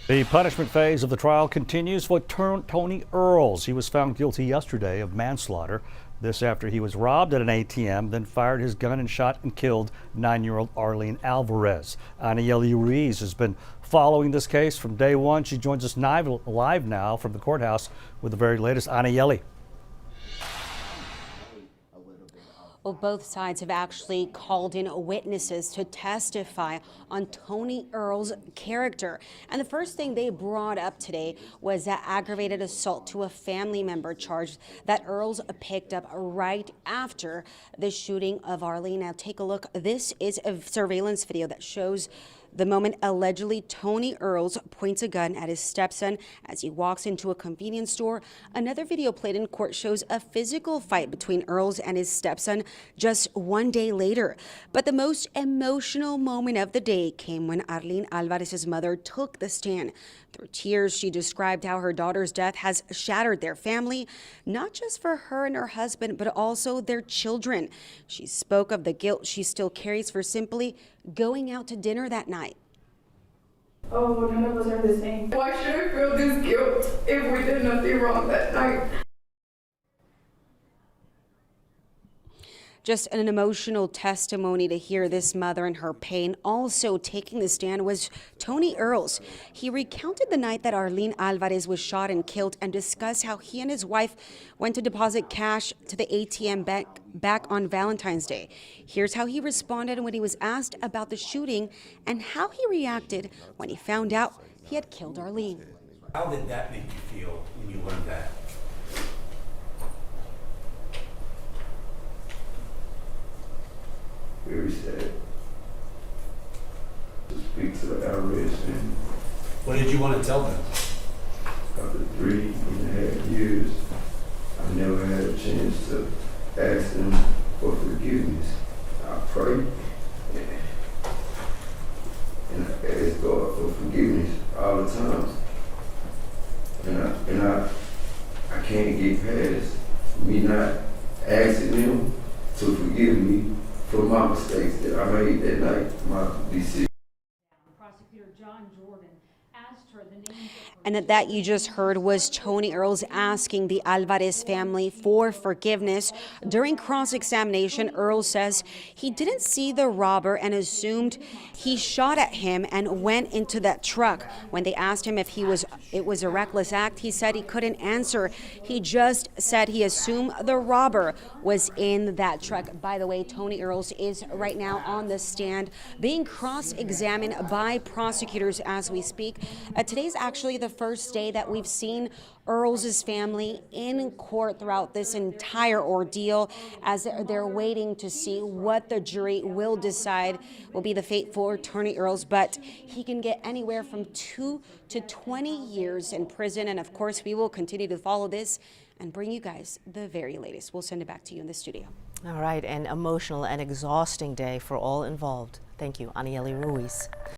The punishment phase of the trial continues for Tony Earls. He was found guilty yesterday of manslaughter. This after he was robbed at an ATM, then fired his gun and shot and killed 9-year-old Arlene Alvarez. Anayeli Ruiz has been following this case from day one. She joins us live now from the courthouse with the very latest. Anayeli. Well, both sides have actually called in witnesses to testify on Tony Earls' character. And the first thing they brought up today was that aggravated assault to a family member charge that Earls picked up right after the shooting of Arlene. Now take a look. This is a surveillance video that shows the moment allegedly Tony Earls points a gun at his stepson as he walks into a convenience store. Another video played in court shows a physical fight between Earls and his stepson just one day later. But the most emotional moment of the day came when Arlene Alvarez's mother took the stand. Through tears, she described how her daughter's death has shattered their family, not just for her and her husband, but also their children. She spoke of the guilt she still carries for simply going out to dinner that night. Oh, none of us are the same. Why should I feel this guilt if we did nothing wrong that night? Just an emotional testimony to hear this mother and her pain. Also taking the stand was Tony Earls. He recounted the night that Arlene Alvarez was shot and killed and discussed how he and his wife went to deposit cash to the ATM back on Valentine's Day. Here's how he responded when he was asked about the shooting and how he reacted when he found out he had killed Arlene. How did that make you feel when you learned that? Very sad. To speak to the Alvarez family. What did you want to tell them? After 3.5 years, I never had a chance to ask them for forgiveness. I pray and I ask God for forgiveness all the time. And I can't get past me not asking them to forgive me for my mistakes that I made that night, my decision. Prosecutor John Jordan asked her the names of And that you just heard was Tony Earls asking the Alvarez family for forgiveness. During cross-examination, Earls says he didn't see the robber and assumed he shot at him and went into that truck. When they asked him if it was a reckless act, he said he couldn't answer. He just said he assumed the robber was in that truck. By the way, Tony Earls is right now on the stand being cross-examined by prosecutors as we speak. Today's actually the first day that we've seen Earls' family in court throughout this entire ordeal as they're waiting to see what the jury will decide will be the fate for Tony Earls. But he can get anywhere from 2 to 20 years in prison. And of course, we will continue to follow this and bring you guys the very latest. We'll send it back to you in the studio. All right, an emotional and exhausting day for all involved. Thank you, Anayeli Ruiz.